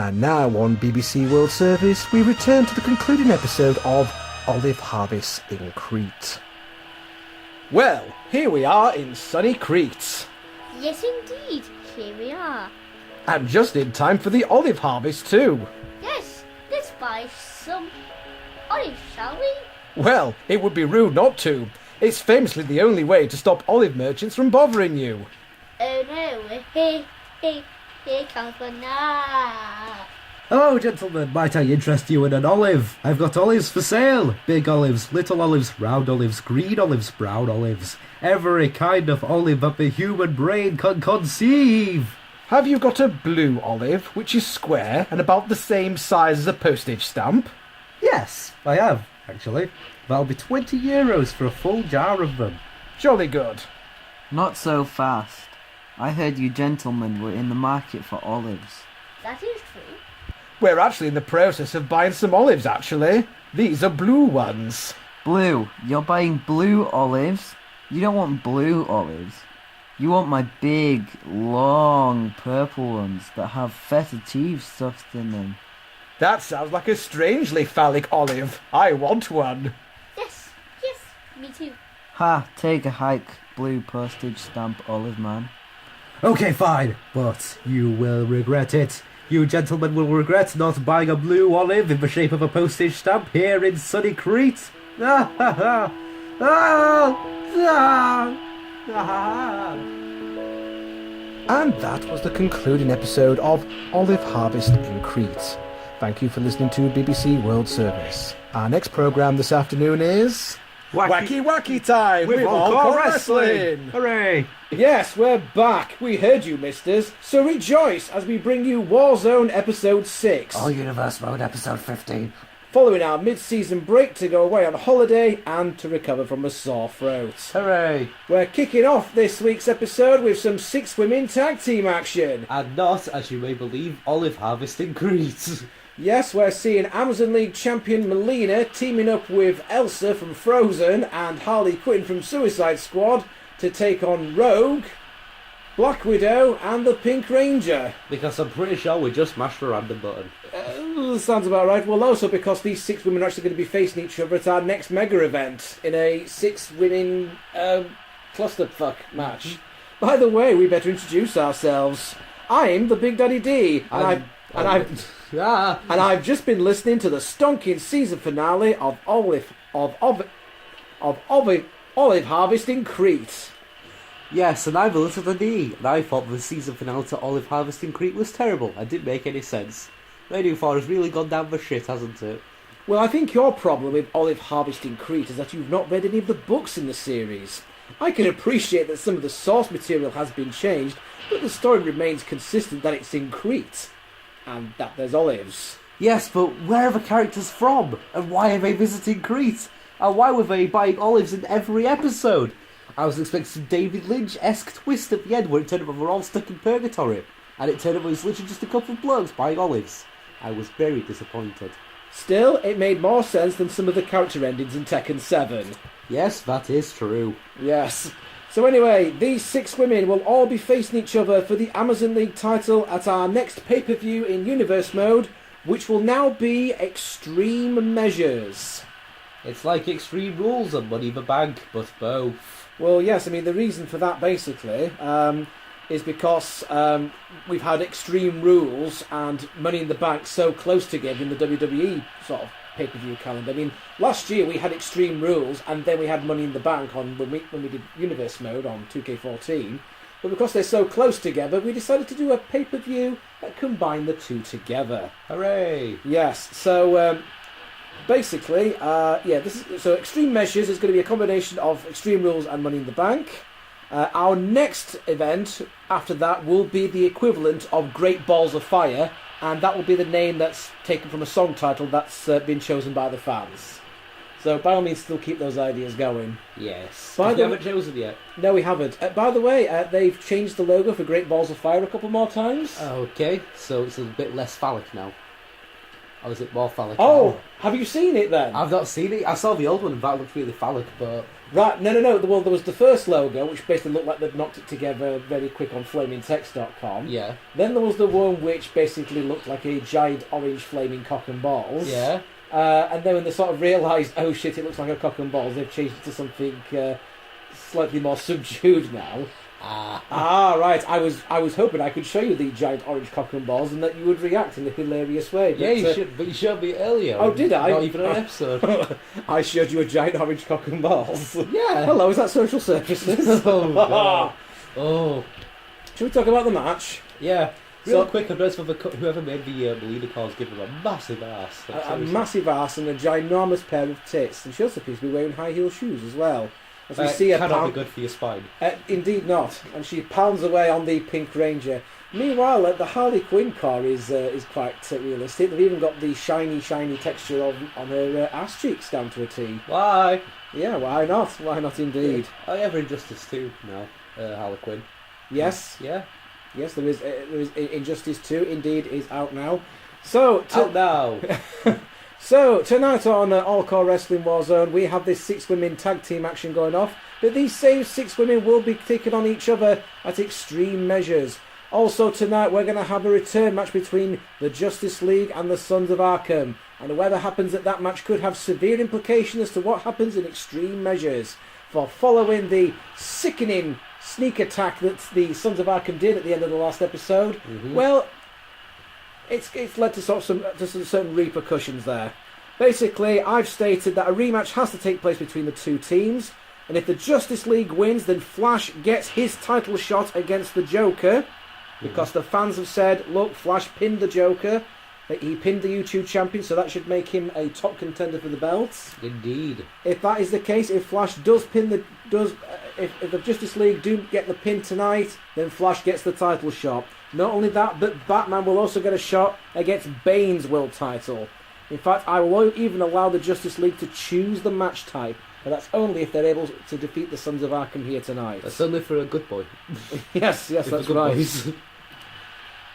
And now on BBC World Service, we return to the concluding episode of Olive Harvest in Crete. Well, here we are in sunny Crete. Yes, indeed. Here we are. And just in time for the olive harvest too. Yes, let's buy some olives, shall we? Well, it would be rude not to. It's famously the only way to stop olive merchants from bothering you. Oh no, here comes one now. Hello, gentlemen. Might I interest you in an olive? I've got olives for sale. Big olives, little olives, round olives, green olives, brown olives. Every kind of olive that the human brain can conceive. Have you got a blue olive, which is square and about the same size as a postage stamp? Yes, I have, actually. That'll be €20 for a full jar of them. Jolly good. Not so fast. I heard you gentlemen were in the market for olives. That is true. We're actually in the process of buying some olives, actually. These are blue ones. Blue? You're buying blue olives? You don't want blue olives. You want my big, long, purple ones that have feta cheese stuffed in them. That sounds like a strangely phallic olive. I want one. Yes, me too. Ha, take a hike, blue postage stamp olive man. Okay, fine, but you will regret it. You gentlemen will regret not buying a blue olive in the shape of a postage stamp here in sunny Crete. Ah, ha, ha. And that was the concluding episode of Olive Harvest in Crete. Thank you for listening to BBC World Service. Our next programme this afternoon is... Wacky Time with All-CAW Wrestling! Hooray! Yes, we're back. We heard you, misters. So rejoice as we bring you Warzone Episode 6. All Universe Mode Episode 15. Following our mid-season break to go away on holiday and to recover from a sore throat. Hooray! We're kicking off this week's episode with some 6 women tag team action. And not, as you may believe, olive harvest in Crete. Yes, we're seeing Amazon League champion Melina teaming up with Elsa from Frozen and Harley Quinn from Suicide Squad to take on Rogue, Black Widow and the Pink Ranger. Because I'm pretty sure we just mashed a random button. Sounds about right. Well, also because these 6 women are actually going to be facing each other at our next mega event in a 6-women clusterfuck match. By the way, we better introduce ourselves. I'm the Big Daddy D, and I've just been listening to the stonking season finale of Olive Harvest in Crete. Yes, and I'm the Little D, and I thought the season finale to Olive Harvest in Crete was terrible and didn't make any sense. Radio 4 has really gone down the shit, hasn't it? Well, I think your problem with Olive Harvest in Crete is that you've not read any of the books in the series. I can appreciate that some of the source material has been changed, but the story remains consistent that it's in Crete, and that there's olives. Yes, but where are the characters from? And why are they visiting Crete? And why were they buying olives in every episode? I was expecting some David Lynch-esque twist at the end where it turned out they were all stuck in purgatory. And it turned out it was literally just a couple of blokes buying olives. I was very disappointed. Still, it made more sense than some of the character endings in Tekken 7. Yes, that is true. Yes. So anyway, these 6 women will all be facing each other for the Amazon League title at our next pay-per-view in Universe Mode, which will now be Extreme Measures. It's like Extreme Rules and Money in the Bank, but both. Well, yes, I mean, the reason for that, basically, is because we've had Extreme Rules and Money in the Bank so close together in the WWE sort of pay-per-view calendar. I mean, last year we had Extreme Rules and then we had Money in the Bank on when we did Universe Mode on 2K14. But because they're so close together, we decided to do a pay-per-view that combined the two together. Hooray! Yes, so basically, so Extreme Measures is going to be a combination of Extreme Rules and Money in the Bank. Our next event after that will be the equivalent of Great Balls of Fire, and that will be the name that's taken from a song title that's been chosen by the fans. So by all means, still keep those ideas going. Yes. We haven't chosen yet. No, we haven't. By the way, they've changed the logo for Great Balls of Fire a couple more times. Okay, so it's a bit less phallic now. Or is it more phallic? Oh, have you seen it then? I've not seen it. I saw the old one and that looked really phallic, but... Right, no. Well, there was the first logo, which basically looked like they'd knocked it together very quick on flamingtext.com. Yeah. Then there was the one which basically looked like a giant orange flaming cock and balls. Yeah. And then when they sort of realised, oh shit, it looks like a cock and balls, they've changed it to something slightly more subdued now. Right. I was hoping I could show you the giant orange cock and balls and that you would react in a hilarious way. But, Yeah, you should. But you showed me earlier. Oh, did I? Not even an episode. I showed you a giant orange cock and balls. Yeah. Hello, is that social services? Oh, God. Oh. Should we talk about the match? Yeah. Real So- quick, advice for whoever made the leader calls, give him a massive ass. A massive ass and a ginormous pair of tits. And she also appears to be wearing high heel shoes as well. As we see her cannot be pound, good for your spine. indeed not. And she pounds away on the Pink Ranger. Meanwhile, the Harley Quinn car is quite realistic. They've even got the shiny texture on her ass cheeks down to a T. Why? Yeah, why not? Why not indeed? Oh, yeah, for Injustice 2 now. Harlequin. Yes, Yeah. yes, there is Injustice 2 indeed is out now. So, Out now. So, tonight on All-CAW Wrestling Warzone, we have this 6-women tag team action going off, but these same 6 women will be taking on each other at extreme measures. Also tonight, we're going to have a return match between the Justice League and the Sons of Arkham, and whatever happens at that match could have severe implications as to what happens in extreme measures. For following the sickening sneak attack that the Sons of Arkham did at the end of the last episode, well, it's led to some certain repercussions there. Basically, I've stated that a rematch has to take place between the two teams, and if the Justice League wins, then Flash gets his title shot against the Joker, because the fans have said, look, Flash pinned the Joker, he pinned the YouTube champion, so that should make him a top contender for the belts. Indeed. If that is the case, if Flash does pin if the Justice League do get the pin tonight, then Flash gets the title shot. Not only that, but Batman will also get a shot against Bane's world title. In fact, I will even allow the Justice League to choose the match type, but that's only if they're able to defeat the Sons of Arkham here tonight. That's only for a good boy. yes, If that's good right. boys.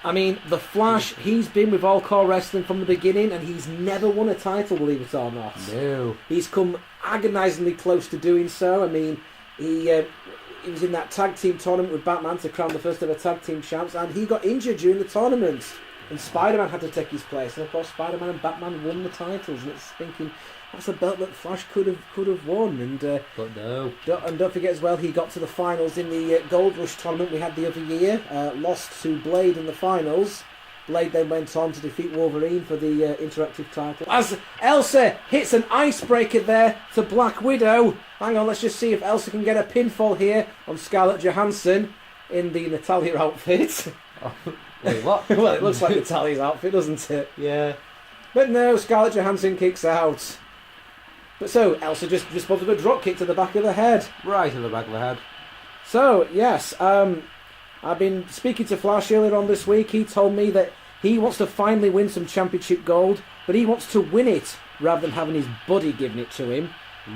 I mean, the Flash, he's been with All-CAW Wrestling from the beginning, and he's never won a title, believe it or not. No. He's come agonisingly close to doing so. I mean, he was in that tag team tournament with Batman to crown the first ever tag team champs, and he got injured during the tournament. And Spider-Man had to take his place, and of course Spider-Man and Batman won the titles. And it's thinking that's a belt that Flash could have won. And But no. don't forget as well, he got to the finals in the Gold Rush tournament we had the other year. Lost to Blade in the finals. Blade then went on to defeat Wolverine for the interactive title. As Elsa hits an icebreaker there to Black Widow. Hang on, let's just see if Elsa can get a pinfall here on Scarlett Johansson in the Natalia outfit. Oh, wait, what? Well, it looks like Natalia's outfit, doesn't it? Yeah. But no, Scarlett Johansson kicks out. But so, Elsa just responds with a drop kick to the back of the head. Right in the back of the head. So, yes, I've been speaking to Flash earlier on this week. He told me that he wants to finally win some championship gold, but he wants to win it rather than having his buddy giving it to him.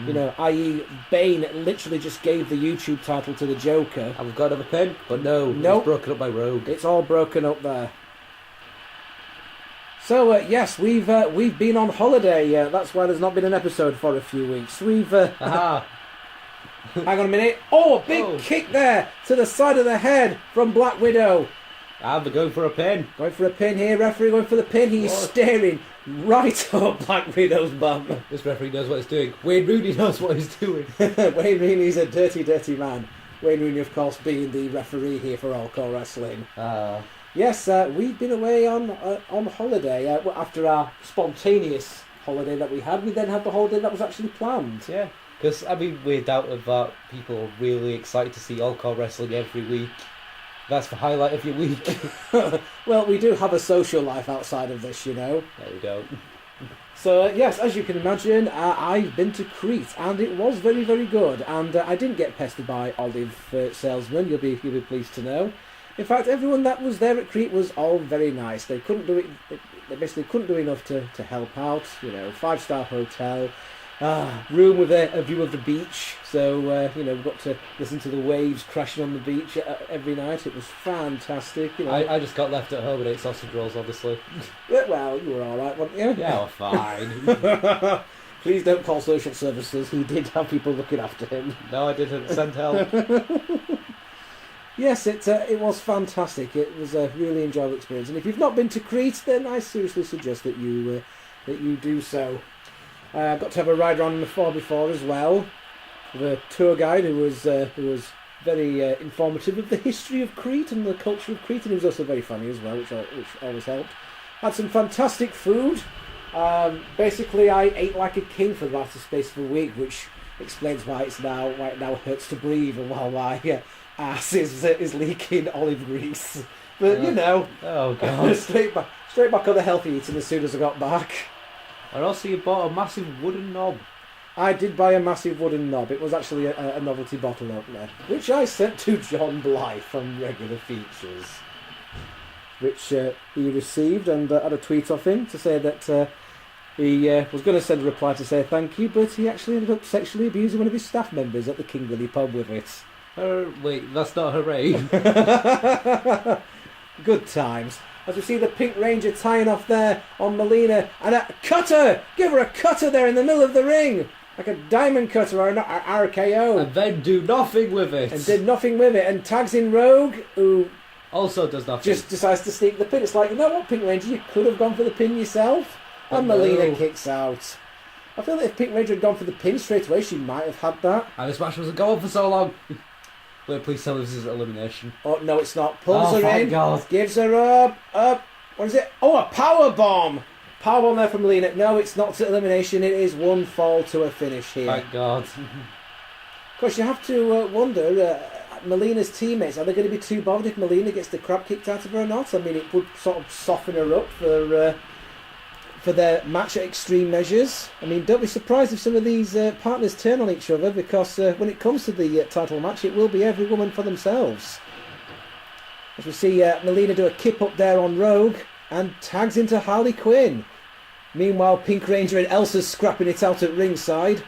You know, i.e. Bane literally just gave the YouTube title to the Joker. And we've got another pin, but no. Nope. It's broken up by Rogue. It's all broken up there. So, yes, we've been on holiday. That's why there's not been an episode for a few weeks. Aha. Hang on a minute. Oh, a big Oh. kick there to the side of the head from Black Widow. And we're going for a pin. Going for a pin here, referee going for the pin. He's What? staring right up Black Widow's bum. This referee knows what he's doing. Wayne Rooney knows what he's doing. Wayne Rooney's a dirty, dirty man. Wayne Rooney, of course, being the referee here for All-CAW Wrestling. Yes, we've been away on holiday. After our spontaneous holiday that we had, we then had the holiday that was actually planned. Yeah. Because, I mean, we're doubted that people are really excited to see All-CAW Wrestling every week. That's the highlight of your week. Well, we do have a social life outside of this, you know. There we go. So, yes, as you can imagine, I've been to Crete, and it was very, very good. And I didn't get pestered by olive salesmen, you'll be pleased to know. In fact, everyone that was there at Crete was all very nice. They couldn't do it. They basically couldn't do enough to help out. You know, 5-star hotel. room with a view of the beach. So, we've got to listen to the waves crashing on the beach every night. It was fantastic. I just got left at home and ate sausage rolls, obviously. Well, you were alright, weren't you? Yeah, well, fine. Please don't call social services. He did have people looking after him. No, I didn't. Send help. Yes, it was fantastic. It was a really enjoyable experience. And if you've not been to Crete, then I seriously suggest that you do so. Got to have a ride around in the 4x4 as well, with a tour guide who was very informative of the history of Crete and the culture of Crete, and he was also very funny as well, which always helped. Had some fantastic food. Basically, I ate like a king for the last space of a week, which explains why it now hurts to breathe and while my ass is leaking olive grease. But Oh god. straight back on the healthy eating as soon as I got back. And also you bought a massive wooden knob. I did buy a massive wooden knob. It was actually a novelty bottle opener, which I sent to John Blythe from Regular Features, which he received, and had a tweet off him to say that he was going to send a reply to say thank you, but he actually ended up sexually abusing one of his staff members at the King Willie pub with it. Wait, that's not hooray. Good times. As we see the Pink Ranger tying off there on Melina, and a cutter! Give her a cutter there in the middle of the ring! Like a diamond cutter or an RKO. And then do nothing with it. And did nothing with it, and tags in Rogue, who also does nothing. just decides to sneak the pin. It's like, you know what, Pink Ranger, you could have gone for the pin yourself. And Melina kicks out. I feel that if Pink Ranger had gone for the pin straight away, she might have had that. And this match wasn't going for so long. Wait, please tell me this is elimination. Oh, no, it's not. Pulls her thank in, God. gives her up. What is it? Oh, a power bomb. Power bomb there from Melina. No, it's not to elimination. It is one fall to a finish here. Thank God. Of course, you have to wonder, Melina's teammates, are they going to be too bothered if Melina gets the crap kicked out of her or not? I mean, it would sort of soften her up for their match at extreme measures. I mean, don't be surprised if some of these partners turn on each other, because when it comes to the title match, it will be every woman for themselves. As we see Melina do a kip up there on Rogue and tags into Harley Quinn. Meanwhile, Pink Ranger and Elsa's scrapping it out at ringside.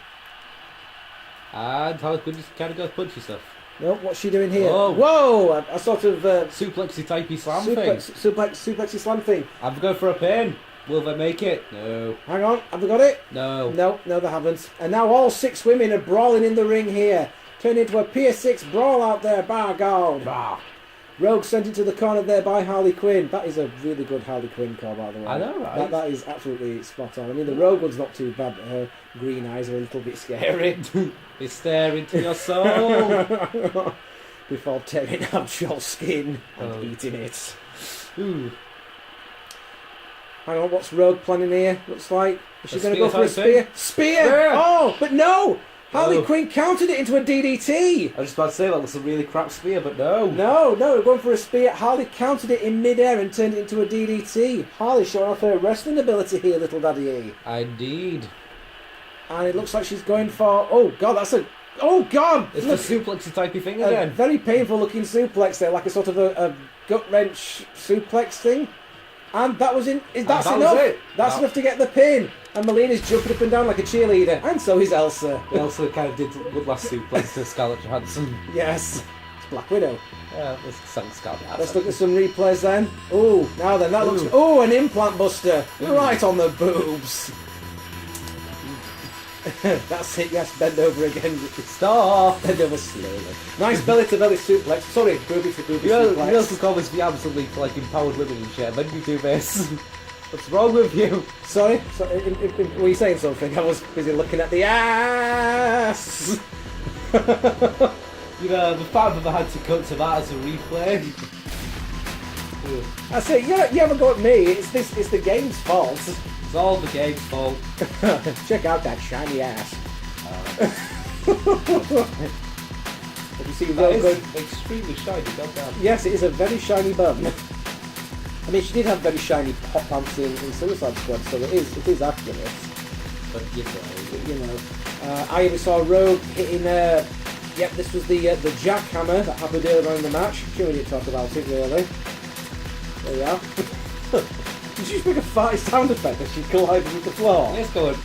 And Harley Quinn just kind of goes punchy stuff. No, what's she doing here? Whoa! Whoa! A sort of Suplexy-typey slam thing. Suplexy slam thing. I'm going for a pin. Will they make it? No. Hang on, have they got it? No. No, they haven't. And now all 6 women are brawling in the ring here. Turned into a Pier 6 brawl out there, by God. Bah. Rogue sent into the corner there by Harley Quinn. That is a really good Harley Quinn call, by the way. I know, right? That is absolutely spot on. I mean, the Rogue one's not too bad, but her green eyes are a little bit scary. They stare into your soul. Before tearing out your skin and Oh. eating it. Ooh. Hang on, what's Rogue planning here? Looks like, is she A going to go for a spear spear? type Spear! Yeah. Oh, but no! Harley Oh. Quinn countered it into a DDT! I was just about to say that was a really crap spear, but no. No, we're going for a spear. Harley countered it in mid-air and turned it into a DDT. Harley showing off her wrestling ability here, little Daddy E. Indeed. And it looks like she's going for... Oh, God, that's a... Oh, God! It's Look, the suplexy-typey thing a again. very painful-looking suplex there, like a sort of a gut-wrench suplex thing. And that was that's that enough. was it. That's No. enough to get the pin. And Melina's jumping up and down like a cheerleader. And so is Elsa. Elsa kind of did good last suplex to Scarlett Johansson. Yes. It's Black Widow. Yeah, let's send Scarlett Johansson. Let's look at some replays then. Oh, now then, that looks... Oh, an implant buster. Right on the boobs. That's it, yes, bend over again. Stop! Bend over slowly. Nice belly-to-belly suplex. Sorry, booby-to-booby You suplex. also call this the absolutely like empowered women and shit, then you do this. What's wrong with you? Sorry, were you saying something? I was busy looking at the ass. You know, the fact that I had to cut to that as a replay. I say, you haven't got me. It's the game's fault. It's all the game's fault. Check out that shiny ass. Have you seen That real good? is extremely shiny, goddamn. Yes, it is a very shiny bum. I mean, she did have very shiny hot pants in Suicide Squad, so it is accurate. But You know, I even saw Rogue hitting. Yep, this was the jackhammer that happened earlier on in the match. Sure, we didn't talk about it really. There we are. Did you just make a farty sound effect as she collided with the floor? let's go on.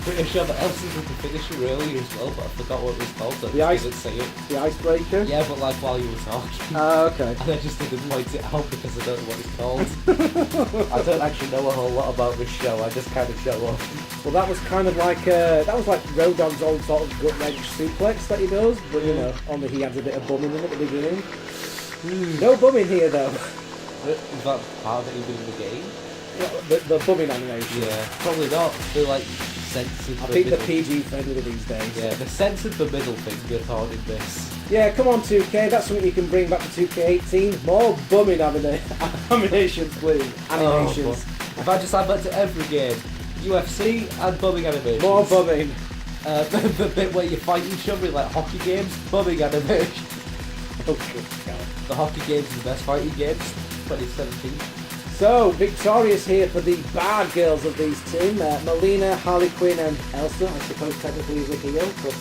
pretty sure that Elsa's was the finisher earlier as well, but I forgot what it was called, so The I ice- didn't say it. The icebreaker? Yeah, but like while you were talking. Okay. And I just didn't point it out because I don't know what it's called. I don't actually know a whole lot about this show, I just kind of show up. Well, that was kind of like Road Dogg's old sort of gut wrench suplex that he does, but you know, only he adds a bit of bumming in at the beginning. No bumming here though. Is that part of it even in the game? The bumming animation. Yeah, probably not. They're like censored I for think middle. the PG friendly these days. Yeah, the censored for middle thing we're talking this. Yeah, come on 2K, that's something you can bring back to 2K18. More bumming animations, please. Animations. If I just add that to every game, UFC and bumming animations. More bumming. The bit where you fight each other in like hockey games, bumming animation. Oh, good God. The hockey games are the best fighting games, 2017. So, victorious here for the bad girls of these team. Melina, Harley Quinn and Elsa, I suppose technically is a heel, because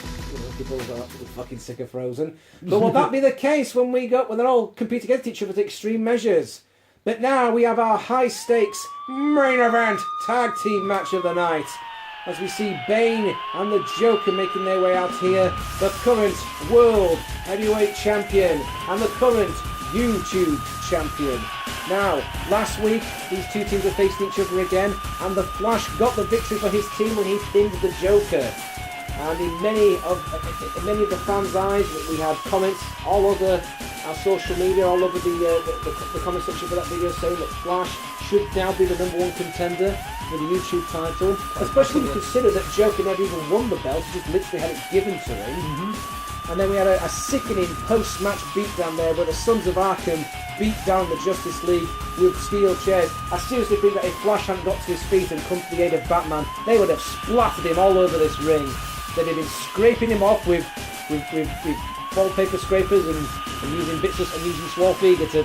people are fucking sick of Frozen. But will that be the case when they're all compete against each other at extreme measures? But now we have our high stakes main event tag team match of the night. As we see Bane and the Joker making their way out here, the current World Heavyweight Champion and the current YouTube Champion. Now, last week, these two teams were facing each other again, and the Flash got the victory for his team when he pinned the Joker. And in many of the fans' eyes, we had comments all over our social media, all over the comment section for that video, saying that Flash should now be the #1 contender for the YouTube title, especially when you consider that Joker never even won the belt, he just literally had it given to him. And then we had a sickening post-match beatdown there where the Sons of Arkham beat down the Justice League with steel chairs. I seriously think that if Flash hadn't got to his feet and come to the aid of Batman, they would have splattered him all over this ring. They'd have been scraping him off with wallpaper scrapers and using bits of and using Swarfeger to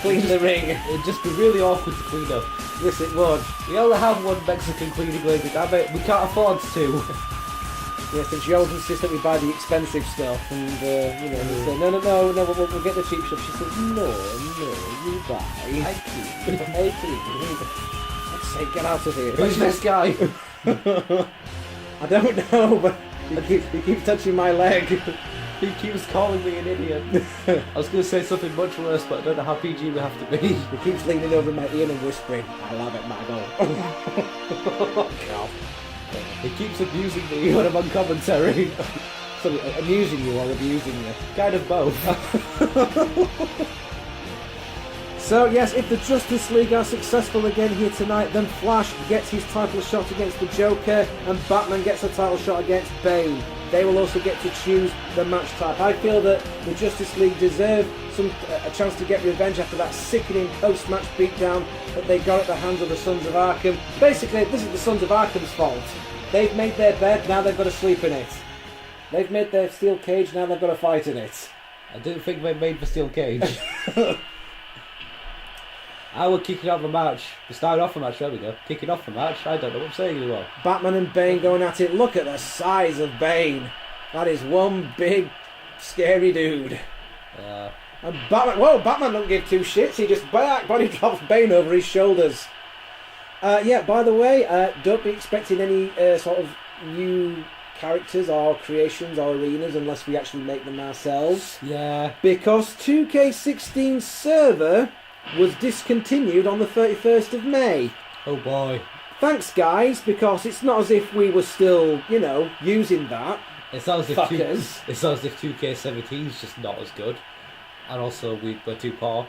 clean the ring. It'd just be really awkward to clean up. Yes, it would. We only have one Mexican cleaning lady, damn it. We can't afford two. Yes, and she always insists that we buy the expensive stuff, and we say, no, we'll get the cheap stuff. She says, no, you buy. I clean. I clean. Let's say, get out of here. Who's this guy? I don't know, but he keeps touching my leg. He keeps calling me an idiot. I was going to say something much worse, but I don't know how PG we have to be. He keeps leaning over my ear and whispering, I love it, Margot. Oh, God. He keeps abusing me when I'm on commentary. So, amusing you or abusing you? Kind of both. So, yes, if the Justice League are successful again here tonight, then Flash gets his title shot against the Joker, and Batman gets a title shot against Bane. They will also get to choose the match type. I feel that the Justice League deserve a chance to get revenge after that sickening post-match beatdown that they got at the hands of the Sons of Arkham. Basically, this is the Sons of Arkham's fault. They've made their bed, now they've got to sleep in it. They've made their steel cage, now they've got to fight in it. I didn't think they made the steel cage. I would kick it off the match. We started off the match, there we go. Kicking off the match, I don't know what I'm saying anymore. Batman and Bane going at it. Look at the size of Bane. That is one big, scary dude. And Batman don't give two shits. He just body drops Bane over his shoulders. Yeah, by the way, don't be expecting any sort of new characters or creations or arenas unless we actually make them ourselves. Yeah. Because 2K16 server was discontinued on the 31st of May. Oh boy. Thanks, guys, because it's not as if we were still, using that. It's not as if Fuckers. It's not as if 2K17 is just not as good. And also we're too poor.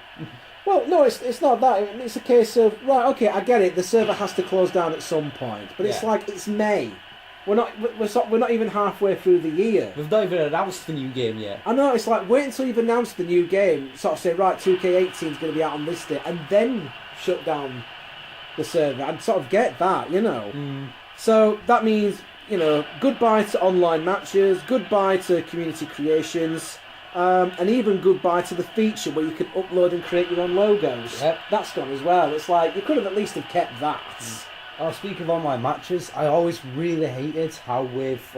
Well, no, it's not that. It's a case of, right, okay, I get it. The server has to close down at some point. But it's like, it's May. We're not even halfway through the year. We've not even announced the new game yet. I know, it's like, wait until you've announced the new game. Sort of say, right, 2K18 is going to be out on this day. And then shut down the server. I'd sort of get that, So that means, goodbye to online matches, goodbye to community creations, and even goodbye to the feature where you can upload and create your own logos. Yep. That's gone as well. It's like, you could have at least have kept that. Speaking of online matches, I always really hated how with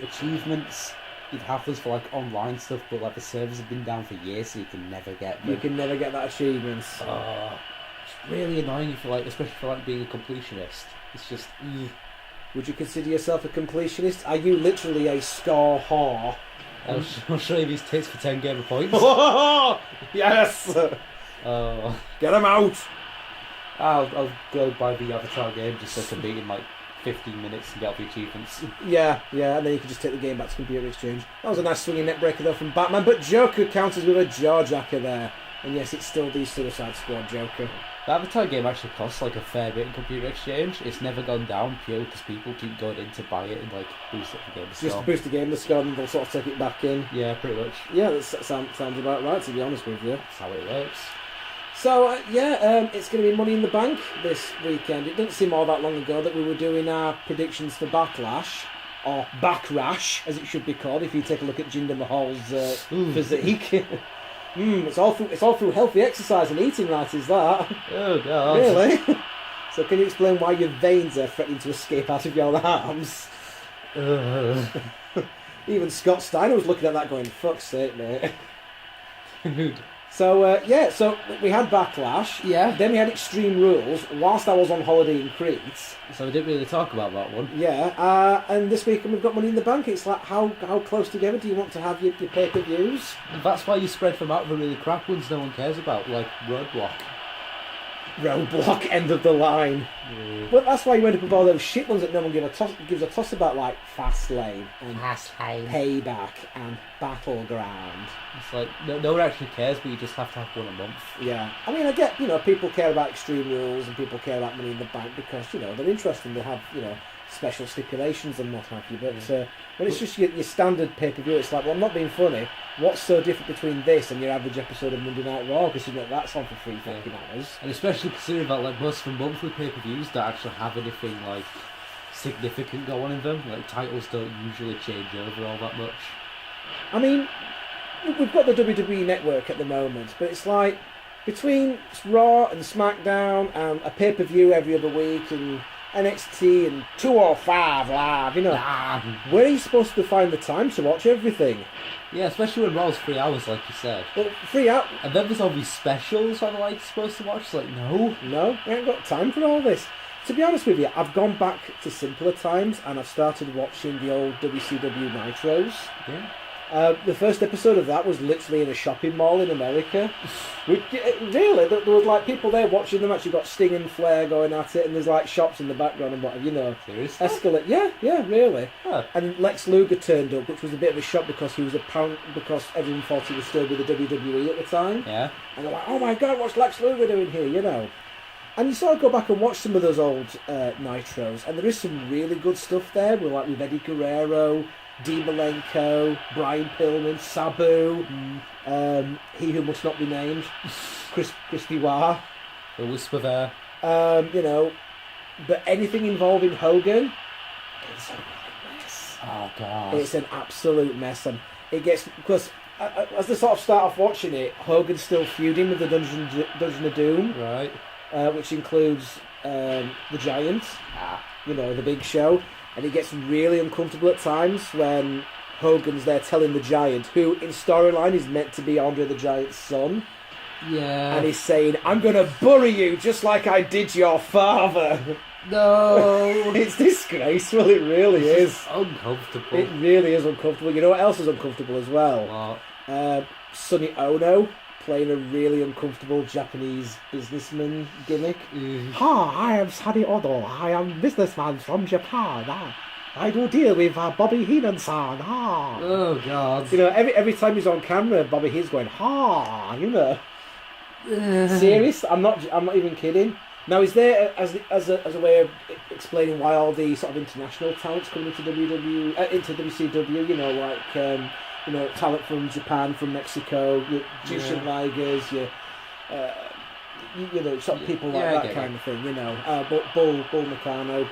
achievements you'd have those for online stuff, but the servers have been down for years, so you can never get them. You can never get that achievement. It's really annoying especially for being a completionist. It's just Would you consider yourself a completionist? Are you literally a scar whore? I'll show you these tits for 10 gamer points. Yes! Oh, Get them out! I'll go buy the Avatar game just so I can beat in like 15 minutes and get all the achievements. Yeah, and then you can just take the game back to Computer Exchange. That was a nice swinging net breaker though from Batman, but Joker counters with a jawjacker there. And yes, it's still the Suicide Squad Joker. The Avatar game actually costs like a fair bit in Computer Exchange. It's never gone down purely because people keep going in to buy it and like boost up the game Just score. to boost the game, the score, and they'll sort of take it back in. Yeah, pretty much. Yeah, that sounds about right, to be honest with you. That's how it works. So, it's going to be Money in the Bank this weekend. It doesn't seem all that long ago that we were doing our predictions for Backlash, or Backrash, as it should be called, if you take a look at Jinder Mahal's physique. It's all through healthy exercise and eating right, is that? Oh, God. Really? So can you explain why your veins are threatening to escape out of your arms? Even Scott Steiner was looking at that going, fuck's sake, mate. So, so we had Backlash. Yeah. Then we had Extreme Rules whilst I was on holiday in Crete. So we didn't really talk about that one. Yeah. And this week we've got Money in the Bank. It's like, how close together do you want to have your pay-per-views? That's why you spread them out the really crap ones no one cares about, like Roadblock. Roadblock, end of the line. Well, that's why you end up with all those shit ones that no one gives a toss about, like Fastlane and Payback and Battleground. It's like, no one actually cares, but you just have to have one a month. Yeah. I mean, I get, people care about Extreme Rules and people care about Money in the Bank because, they're interesting. They have, special stipulations and what have you. But when it's just your standard pay-per-view, it's like, well, I'm not being funny. What's so different between this and your average episode of Monday Night Raw? Because that's on for 3 fucking hours. And especially considering that like most of the monthly pay-per-views don't actually have anything like significant going on in them. Like titles don't usually change over all that much. I mean, we've got the WWE Network at the moment, but it's like between Raw and SmackDown and a pay-per-view every other week and NXT and 205 Live, where are you supposed to find the time to watch everything? Yeah, especially when Raw's 3 hours, like you said. Well, 3 hours. And then there's all these specials I'm like supposed to watch. It's like, no, we ain't got time for all this. To be honest with you, I've gone back to simpler times and I've started watching the old WCW Nitros. Yeah. The first episode of that was literally in a shopping mall in America. Really, there was like people there watching them. Actually got Sting and Flair going at it, and there's like shops in the background and whatever, Seriously? Escalate. Yeah, really. Huh. And Lex Luger turned up, which was a bit of a shock because he was because everyone thought he was still with the WWE at the time. Yeah. And they're like, oh my god, what's Lex Luger doing here, And you sort of go back and watch some of those old Nitros, and there is some really good stuff there. With Eddie Guerrero, Dean Malenko, Brian Pillman, Sabu, he who must not be named, Chris Benoit. The whisper there. But anything involving Hogan, it's a mess. Oh god. It's an absolute mess, and it gets because as they sort of start off watching it, Hogan's still feuding with the Dungeon of Doom, Right. Which includes the Giant, the Big Show. And it gets really uncomfortable at times when Hogan's there telling the Giant, who in storyline is meant to be Andre the Giant's son. Yeah. And he's saying, I'm going to bury you just like I did your father. No. It's disgraceful, it really is. Uncomfortable. It really is uncomfortable. You know what else is uncomfortable as well? What? Sonny Ono playing a really uncomfortable Japanese businessman gimmick. Hi, I am Sonny Ono. I am businessman from Japan. I do deal with Bobby Heenan-san. Oh god. Every time he's on camera, Bobby Heenan's going Serious? I'm not even kidding. Now, is there as a way of explaining why all the sort of international talents coming into into WCW? Talent from Japan, from Mexico, your Jushin Ligers, sort of people like that kind of thing, Bull Nakano.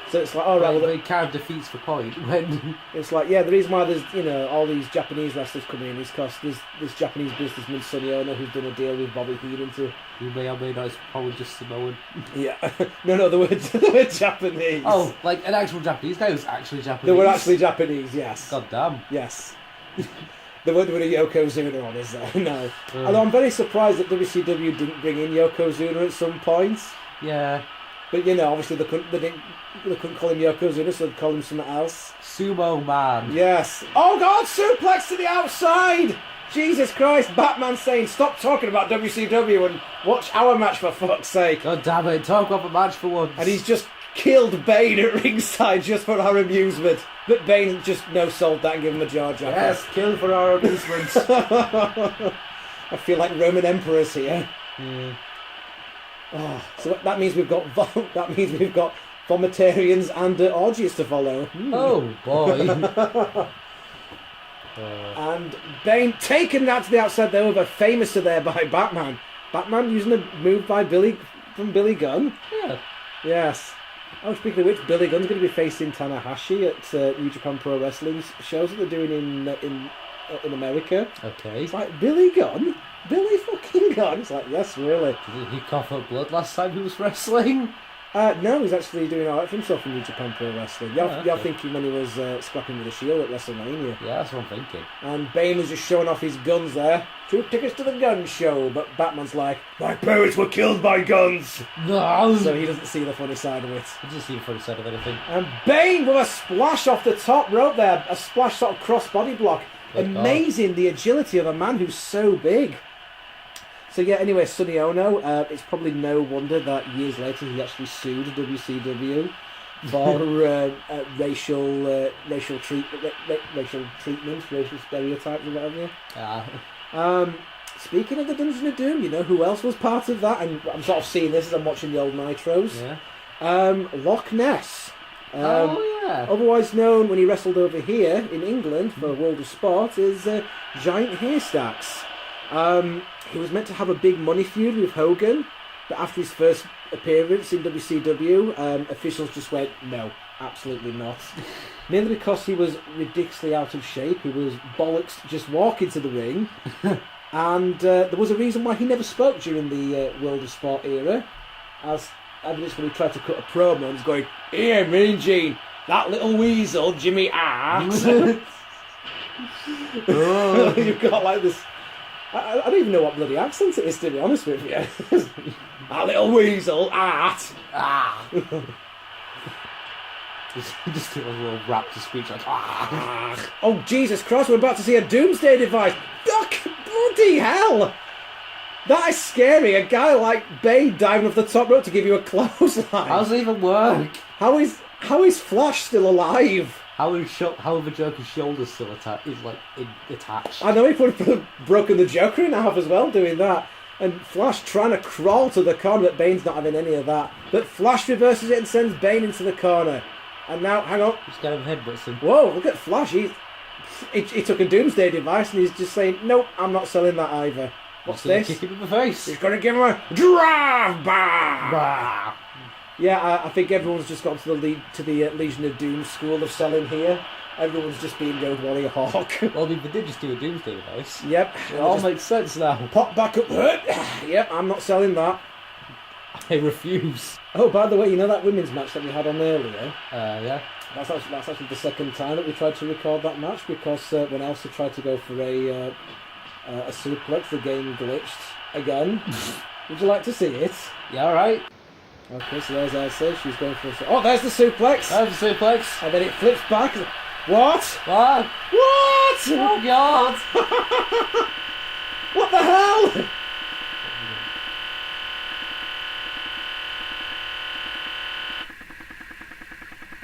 So it's like, all right, well, it kind of defeats the point when it's like, the reason why there's all these Japanese wrestlers coming in is because there's this Japanese businessman Sonny Ono who's done a deal with Bobby Heenan to. You may or may not, it's probably just Samoan. Yeah, no, they were Japanese. Oh, like an actual Japanese guy who's actually Japanese. They were actually Japanese, yes. God damn. Yes. There weren't a Yokozuna on, is there? No. Although I'm very surprised that WCW didn't bring in Yokozuna at some point. Yeah. But obviously they couldn't call him Yokozuna, so they'd call him something else. Sumo Man. Yes. Oh God! Suplex to the outside. Jesus Christ! Batman saying, "Stop talking about WCW and watch our match for fuck's sake." God damn it! Talk about the match for once. And he's just killed Bane at ringside just for our amusement. But Bane just no-sold that and gave him a jaw jacket. Yes, kill for our amusement. I feel like Roman emperors here. Yeah. Oh, so that means we've got vomitarians and orgies to follow. Oh boy. And Bane taken that to the outside there with a famouser there by Batman. Batman using a move by Billy Gunn. Yeah. Yes. Oh, speaking of which, Billy Gunn's going to be facing Tanahashi at New Japan Pro Wrestling shows that they're doing in America. Okay. It's like, Billy Gunn? Billy fucking Gunn? It's like, yes, really. Did he cough up blood last time he was wrestling? No, he's actually doing alright for himself in New Japan Pro Wrestling. You're thinking when he was scrapping with the Shield at WrestleMania. Yeah, that's what I'm thinking. And Bane was just showing off his guns there. 2 tickets to the gun show, but Batman's like, my parents were killed by guns! No! So he doesn't see the funny side of it. I just see the funny side of anything. And Bane with a splash off the top rope there, a splash sort of cross-body block. Good Amazing the agility of a man who's so big. So yeah, anyway, Sonny Ono, it's probably no wonder that years later he actually sued WCW for racial treatment, racial stereotypes or whatever. Speaking of the Dungeon of Doom, you know who else was part of that? And I'm sort of seeing this as I'm watching the old Nitros. Yeah. Loch Ness. Oh yeah. Otherwise known when he wrestled over here in England for World of Sport as Giant Haystacks. He was meant to have a big money feud with Hogan, but after his first appearance in WCW, officials just went, no, absolutely not. Mainly because he was ridiculously out of shape. He was bollocks just walking to the ring. And there was a reason why he never spoke during the World of Sport era. As evidence when he tried to cut a promo and was going, here, Mean Gene, that little weasel, Jimmy Hart. Oh. You've got like this... I don't even know what bloody accent it is, to be honest with you. That little weasel, Hart. Just do a little rap to speech like, Oh, Jesus Christ, we're about to see a doomsday device. Duck, bloody hell. That is scary. A guy like Bane diving off the top rope to give you a clothesline. how does it even work? How is Flash still alive? How the Joker's shoulder's still attached? I know he could have broken the Joker in half as well doing that. And Flash trying to crawl to the corner, but Bane's not having any of that. But Flash reverses it and sends Bane into the corner. And now, hang on. Just kind of headbutts him. Whoa, look at Flash. He took a doomsday device and he's just saying, nope, I'm not selling that either. What's this? Kick him in the face. He's going to give him a drive-by. Yeah, I think everyone's just gone to the Legion of Doom school of selling here. Everyone's just being Road Warrior Hawk. Well, they did just do a doomsday device. Yep. It all makes sense now. Pop back up. Yep, I'm not selling that. I refuse. Oh, by the way, you know that women's match that we had on earlier? Yeah. That's actually the second time that we tried to record that match because when Elsa tried to go for a suplex, the game glitched again. Would you like to see it? Yeah, alright. Okay, so there's Elsa. She's going for oh, there's the suplex. There's the suplex. And then it flips back. What? What? What? Oh, God. What the hell?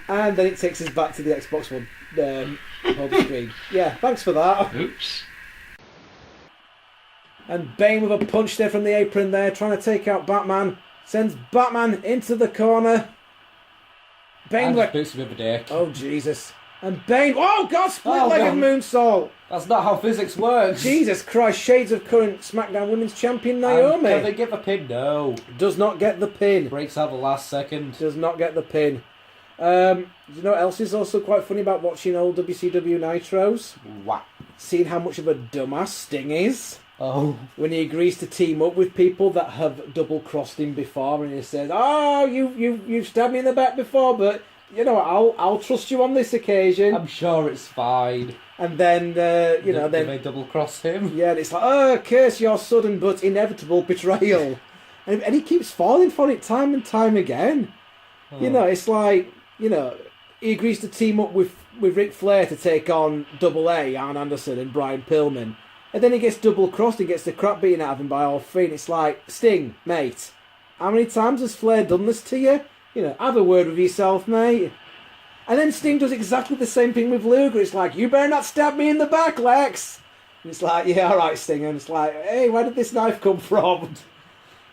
And then it takes us back to the Xbox One home screen. Yeah, thanks for that. Oops. And Bane with a punch there from the apron there, trying to take out Batman. Sends Batman into the corner. Bane And with... boots him in the dick. Oh, Jesus. And Bane... Oh, God, split-legged moonsault. That's not how physics works. Jesus Christ, shades of current SmackDown Women's Champion Naomi. Can they get the pin? No. Does not get the pin. Breaks out the last second. Does not get the pin. You know what else is also quite funny about watching old WCW Nitros? What? Seeing how much of a dumbass Sting is. Oh. When he agrees to team up with people that have double-crossed him before, and he says, "Oh, you've stabbed me in the back before, but you know what? I'll trust you on this occasion." I'm sure it's fine. And then They may double cross him. Yeah, and it's like, "Oh, curse your sudden but inevitable betrayal." and he keeps falling for it time and time again. You know, it's like, you know, he agrees to team up with Ric Flair to take on Double A, Arn Anderson and Brian Pillman. And then he gets double-crossed and gets the crap beaten out of him by all three. And it's like, Sting, mate, how many times has Flair done this to you? You know, have a word with yourself, mate. And then Sting does exactly the same thing with Luger. It's like, you better not stab me in the back, Lex. And it's like, yeah, all right, Sting. And it's like, hey, where did this knife come from?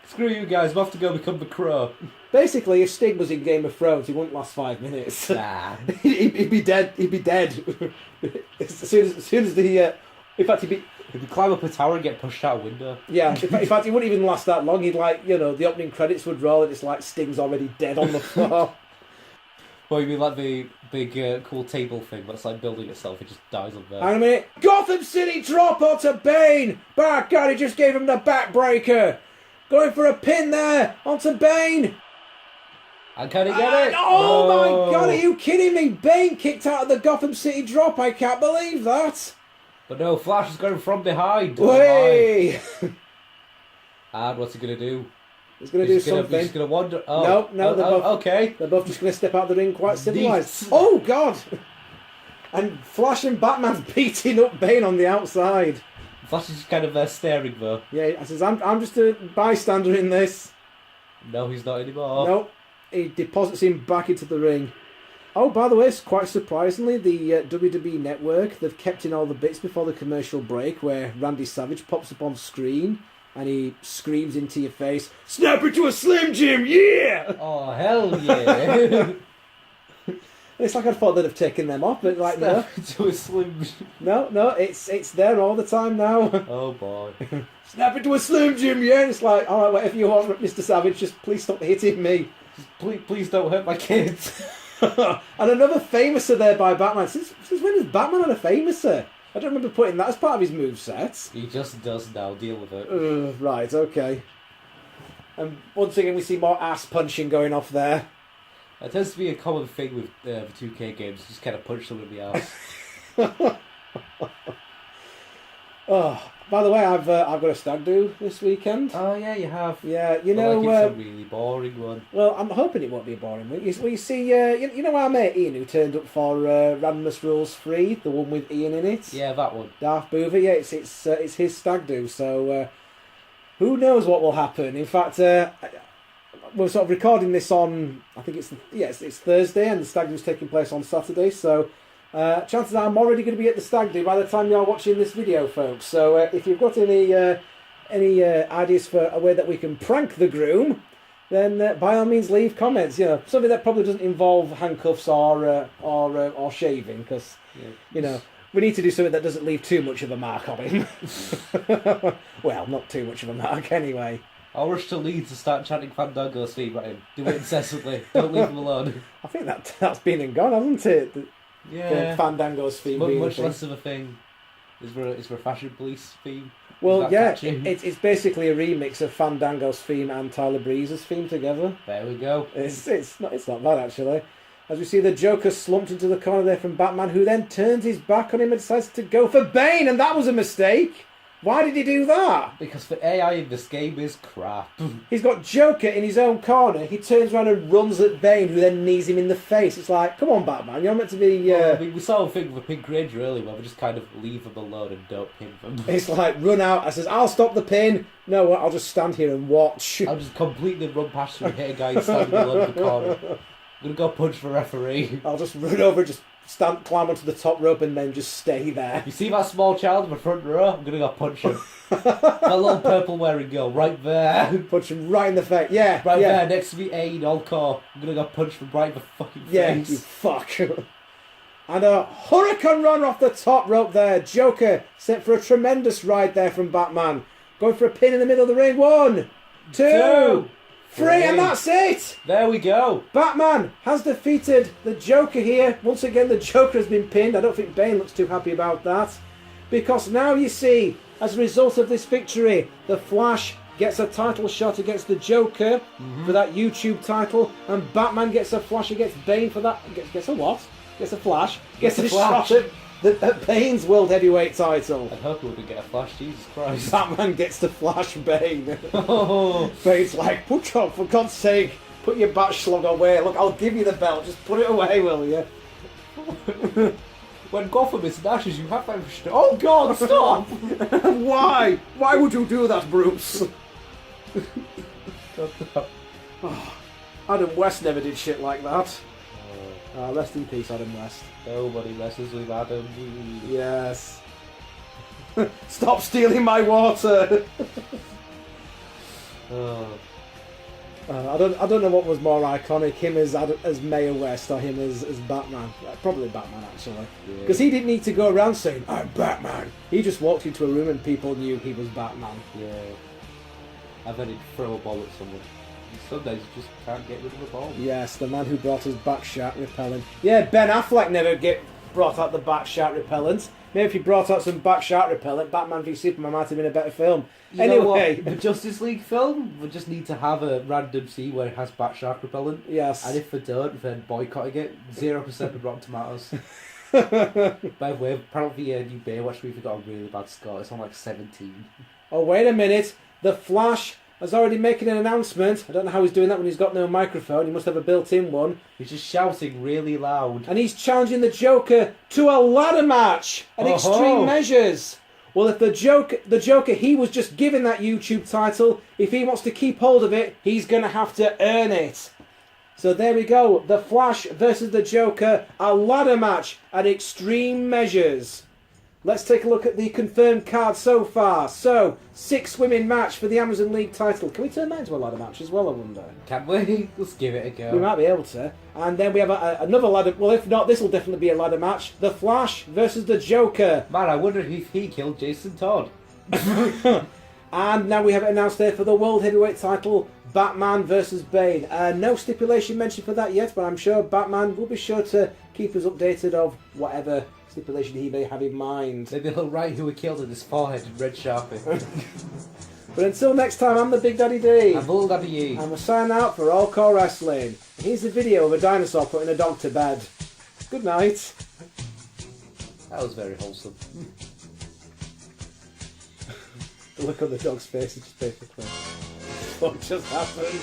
Screw you guys, we'll have to go become the Crow. Basically, if Sting was in Game of Thrones, he wouldn't last 5 minutes. Nah. he'd be dead. He'd be dead. as soon as the... in fact, He'd climb up a tower and get pushed out a window. Yeah, in fact, he wouldn't even last that long. He'd like, you know, the opening credits would roll and it's like Sting's already dead on the floor. Well, you mean like the big cool table thing that's like building itself, it just dies up there. Hang on a minute. Gotham City drop onto Bane! By God, he just gave him the backbreaker! Going for a pin there onto Bane! And can he get it? Oh No. my God, are you kidding me? Bane kicked out of the Gotham City drop, I can't believe that! But no, Flash is going from behind. Way! And what's he going to do? He's going to do something. He's going to wander. Oh. No, they're both, okay. They're both just going to step out the ring quite civilised. Neat. Oh, God! And Flash and Batman's beating up Bane on the outside. Flash is just kind of staring though. Yeah, I says, I'm just a bystander in this. No, he's not anymore. Nope. He deposits him back into the ring. Oh, by the way, quite surprisingly, the WWE Network, they've kept in all the bits before the commercial break where Randy Savage pops up on screen and he screams into your face, "Snap it to a Slim Jim, yeah!" Oh, hell yeah. It's like I thought they'd have taken them off, but like, no. To a Slim. No, it's there all the time now. Oh, boy. Snap it to a Slim Jim, yeah! And it's like, alright, whatever you want, Mr. Savage, just please stop hitting me. Please don't hurt my kids. And another famouser there by Batman. Since when has Batman had a famouser? I don't remember putting that as part of his moveset. He just does now, deal with it. Right, okay. And once again we see more ass punching going off there. It tends to be a common thing with the 2K games, just kind of punch someone in the ass. Oh, by the way, I've got a stag do this weekend. Oh yeah, you have. Yeah, you know. Like it's a really boring one. Well, I'm hoping it won't be a boring one. You see, you know our mate Ian who turned up for Randomness Rules 3, the one with Ian in it. Yeah, that one. Darth Boover. Yeah, it's his stag do. So who knows what will happen? In fact, we're sort of recording this on. I think it's Thursday, and the stag do is taking place on Saturday. So. Chances are I'm already going to be at the stag do by the time you're watching this video, folks. So if you've got any ideas for a way that we can prank the groom, then by all means leave comments. You know, something that probably doesn't involve handcuffs or shaving, because you know we need to do something that doesn't leave too much of a mark on him. Well, not too much of a mark anyway. I'll rush to Leeds to start chanting Fandango's theme at him. Do it incessantly. Don't leave him alone. I think that's been and gone, hasn't it? Yeah. Fandango's theme being much less of a thing. Is for a Fashion Police theme? Well, yeah, it's basically a remix of Fandango's theme and Tyler Breeze's theme together. There we go. It's not bad actually. As we see the Joker slumped into the corner there from Batman, who then turns his back on him and decides to go for Bane, and that was a mistake. Why did he do that? Because the AI in this game is crap. He's got Joker in his own corner. He turns around and runs at Bane, who then knees him in the face. It's like, come on, Batman, you're meant to be... I mean, we saw a thing with a Pink Ranger earlier where we just kind of leave them alone and don't pin them. It's like, run out. I says, I'll stop the pin. No, I'll just stand here and watch. I'll just completely run past you and hit a guy standing alone in the corner. I'm going to go punch the referee. I'll just run over, just climb onto the top rope and then just stay there. You see that small child in the front row? I'm going to go punch him. That little purple wearing girl right there. Punch him right in the face. Yeah, right there next to me, A, All-CAW. I'm going to go punch him right in the fucking face. Yeah, you fuck. And a hurricane run off the top rope there. Joker sent for a tremendous ride there from Batman. Going for a pin in the middle of the ring. 1, 2, 3, and that's it! There we go. Batman has defeated the Joker here. Once again, the Joker has been pinned. I don't think Bane looks too happy about that. Because now you see, as a result of this victory, the Flash gets a title shot against the Joker for that YouTube title, and Batman gets a flash against Bane for that. Gets a what? Gets a flash. Gets a shot Bane's World Heavyweight title. I hope we wouldn't get a Flash, Jesus Christ. Batman gets to flash Bane. Oh, Bane's like, put up, for God's sake, put your bat slug away. Look, I'll give you the belt, just put it away, will you? when Gotham is in ashes, you have to... Oh God, stop! Why? Why would you do that, Bruce? Adam West never did shit like that. Rest in peace, Adam West. Nobody messes with Adam. Yes. Stop stealing my water. I don't know what was more iconic, him as Mayor West or him as Batman. Probably Batman, actually. Because he didn't need to go around saying, I'm Batman. He just walked into a room and people knew he was Batman. Yeah. And then he'd throw a ball at someone. Some days you just can't get rid of a ball. Yes, the man who brought us back shark repellent. Yeah, Ben Affleck never brought out the back shark repellent. Maybe if he brought out some back shark repellent, Batman v Superman might have been a better film. You know Anyway, what? The Justice League film, we just need to have a random scene where it has bat shark repellent. yes. And if they don't, then boycotting it. 0% of Rotten Tomatoes. By the way, apparently the new Baywatch movie got a really bad score. It's on like 17. Oh, wait a minute. The Flash has already making an announcement. I don't know how he's doing that when he's got no microphone. He must have a built-in one. He's just shouting really loud. And he's challenging the Joker to a ladder match at Extreme Measures. Well, if the Joker, he was just given that YouTube title. If he wants to keep hold of it, he's going to have to earn it. So there we go. The Flash versus the Joker, a ladder match at Extreme Measures. Let's take a look at the confirmed card so far. So, 6-women match for the Amazon League title. Can we turn that into a ladder match as well, I wonder? Can we? Let's give it a go. We might be able to. And then we have another ladder... Well, if not, this will definitely be a ladder match. The Flash versus the Joker. Man, I wonder if he killed Jason Todd. And now we have it announced there for the World Heavyweight title, Batman versus Bane. No stipulation mentioned for that yet, but I'm sure Batman will be sure to keep us updated of whatever stipulation he may have in mind. Maybe he'll write who he killed in his forehead in red Sharpie. But until next time, I'm the Big Daddy D. I'm Little Daddy E. And we'll sign out for All-CAW Wrestling. And here's a video of a dinosaur putting a dog to bed. Good night. That was very wholesome. The look on the dog's face is just basically what just happened.